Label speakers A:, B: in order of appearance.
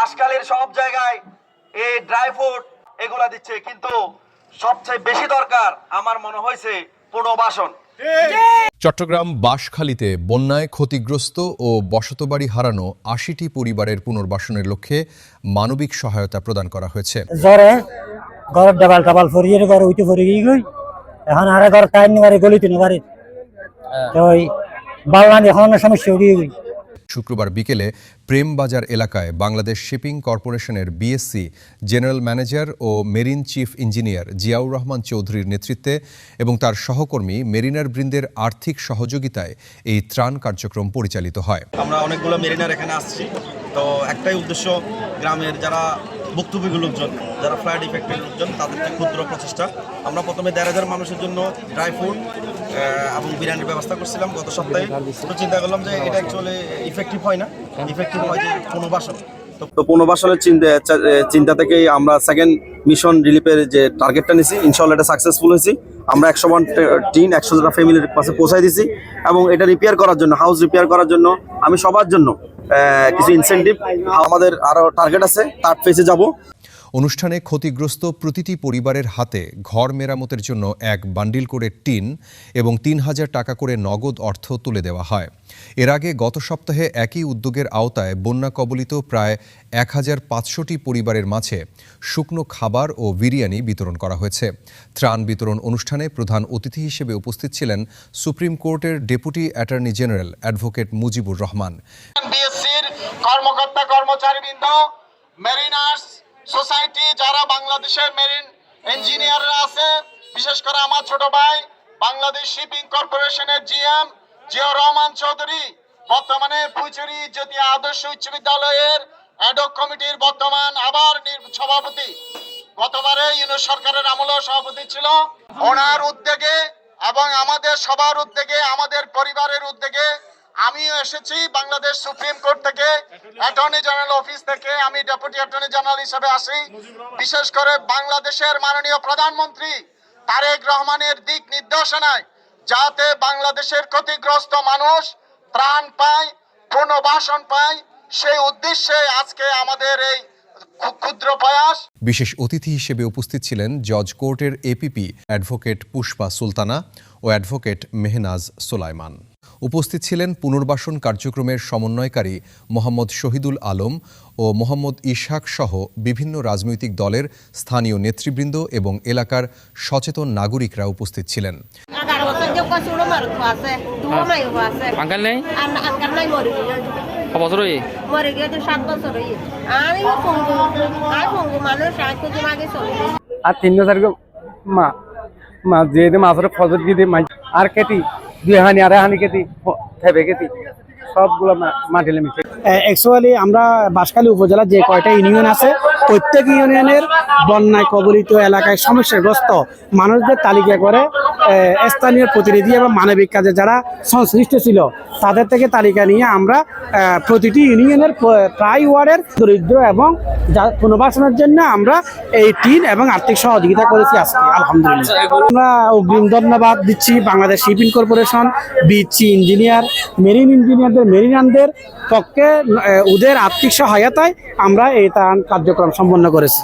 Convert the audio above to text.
A: বাঁশখালীর সব জায়গায় এই ড্রাই ফ্রুট এগুলা দিচ্ছে, কিন্তু সবচেয়ে বেশি দরকার আমার মনে হয়েছে পুনর্বাসন।
B: চট্টগ্রাম বাঁশখালীতে বন্যায় ক্ষতিগ্রস্ত ও বসতবাড়ি হারানো ৮০টি পরিবারের পুনর্বাসনের লক্ষ্যে মানবিক সহায়তা প্রদান করা হয়েছে।
C: জ্বরে ঘর ডাবাল ফরিয়ে ঘর উইতে ফরিয়ে গই, এখন আরে ঘর টাইম নিবারে গলিতে নিবারে তো ওই বাংলাদেশ এখন সমস্যা হয়ে গই।
B: শুক্রবার বিকেলে প্রেমবাজার এলাকায় বাংলাদেশ শিপিং কর্পোরেশনের বিএসসি জেনারেল ম্যানেজার ও marine chief engineer Ziaur Rahman চৌধুরীর নেতৃত্বে এবং তার সহকর্মী মেরিনার বৃন্দের আর্থিক সহযোগিতায় এই ত্রাণ কার্যক্রম পরিচালিত হয়।
A: আমরা অনেকগুলো মেরিনার এখানে আসছি, তো একটাই উদ্দেশ্য গ্রামের যারা ভুক্তভোগী লোকজন, যারা ফ্লাড ইফেক্টেড লোকজন, তাদেরকে ক্ষুদ্র প্রচেষ্টা। আমরা প্রথমে ১,৫০০ মানুষের জন্য ড্রাই ফ্রুট এবং বিরিয়ানির ব্যবস্থা করছিলাম গত সপ্তাহে। তো চিন্তা করলাম যে এটা অ্যাকচুয়ালি ইফেক্টিভ হয় না, ইফেক্টিভ হয় যে পুনর্বাসন। তো পুনর্বাসনের চিন্তা থেকেই আমরা সেকেন্ড মিশন রিলিফের যে টার্গেটটা নিয়েছি, ইনশাআল্লাহ এটা সাকসেসফুল হয়েছি। আমরা 101 টিন 100টা ফ্যামিলির পাশে পৌঁছাই দিয়েছি এবং এটা রিপেয়ার করার জন্য, হাউস রিপেয়ার করার জন্য আমি সবার জন্য কিছু ইনসেন্টিভ, আমাদের আরও টার্গেট আছে, তার ফেসে যাব।
B: অনুষ্ঠানে ক্ষতিগ্রস্ত প্রতিটি পরিবারের হাতে ঘর মেরামতের জন্য এক বান্ডিল করে টিন এবং ৩,০০০ টাকা করে নগদ অর্থ তুলে দেওয়া হয়। এর আগে গত সপ্তাহে একই উদ্যোগের আওতায় বন্যা কবলিত প্রায় ১,৫০০টি পরিবারের মাঝে শুকনো খাবার ও বিরিয়ানি বিতরণ করা হয়েছে। ত্রাণ বিতরণ অনুষ্ঠানে প্রধান অতিথি হিসেবে উপস্থিত ছিলেন সুপ্রিম কোর্টের deputy attorney general advocate Mujibur Rahman.
D: বিএসসির কর্মকর্তা কর্মচারীবৃন্দ, মেরিনার্স সোসাইটি, যারা বাংলাদেশের মেরিন ইঞ্জিনিয়াররা আছে, বিশেষ করে আমার ছোট ভাই বাংলাদেশ শিপিং কর্পোরেশনের জিএম জিয়াউর রহমান চৌধুরী, বর্তমানে ফুলছড়ি জাতীয় আদর্শ উচ্চ বিদ্যালয়ের অ্যাডহক কমিটির বর্তমান আবার সভাপতি, গতবারে ইউনুস সরকারের আমলেও সভাপতি ছিল। ওনার উদ্যোগে এবং আমাদের সবার উদ্যোগে, আমাদের পরিবারের উদ্যোগে আমিও এসেছি বাংলাদেশ সুপ্রিম কোর্ট থেকে, অ্যাটর্নি জেনারেল অফিস থেকে। আমি ডেপুটি অ্যাটর্নি জেনারেল হিসেবে আসি, বিশেষ করে বাংলাদেশের মাননীয় প্রধানমন্ত্রী তারেক রহমানের দিক নির্দেশনায় যাতে বাংলাদেশের ক্ষতিগ্রস্ত মানুষ ত্রাণ পায়, পুনর্বাসন পায়, সেই উদ্দেশ্যে আজকে আমাদের এই ক্ষুদ্র প্রয়াস।
B: বিশেষ অতিথি হিসেবে উপস্থিত ছিলেন জজ কোর্টের এপিপি অ্যাডভোকেট পুষ্পা সুলতানা ও অ্যাডভোকেট মেহনাজ সোলাইমান। উপস্থিত ছিলেন পুনর্বাসন কার্যক্রমের সমন্বয়কারী মোহাম্মদ শহীদুল আলম ও মোহাম্মদ ইসহাক সহ বিভিন্ন রাজনৈতিক দলের স্থানীয় নেতৃবৃন্দ এবং এলাকার সচেতন নাগরিকরা উপস্থিত ছিলেন।
C: আর ৩,০০০ মা যে মাছের ফজর গিয়ে আর কেটি ২ হানি আর হানি কেটি থেবে কেটি সবগুলো মাটি মিশে। অ্যাকচুয়ালি আমরা বাঁশখালী উপজেলার যে কয়টা ইউনিয়ন আছে, প্রত্যেক ইউনিয়নের বন্যায় কবলিত এলাকায় সমস্যাগ্রস্ত মানুষদের তালিকা করে স্থানীয় প্রতিনিধি এবং মানবিক কাজে যারা সংশ্লিষ্ট ছিল তাদের থেকে তালিকা নিয়ে আমরা প্রতিটি ইউনিয়নের প্রায় ওয়ার্ডের দরিদ্র এবং পুনর্বাসনের জন্য আমরা এই টিন এবং আর্থিক সহযোগিতা করেছি আজকে। আলহামদুলিল্লাহ, আমরা অগ্রিম ধন্যবাদ দিচ্ছি বাংলাদেশ শিপিং কর্পোরেশন, বিচি ইঞ্জিনিয়ার, মেরিন ইঞ্জিনিয়ারদের, মেরিনারদের পক্ষে ওদের আর্থিক সহায়তায় আমরা এই ত্রাণ কার্যক্রম সম্পন্ন করেছি।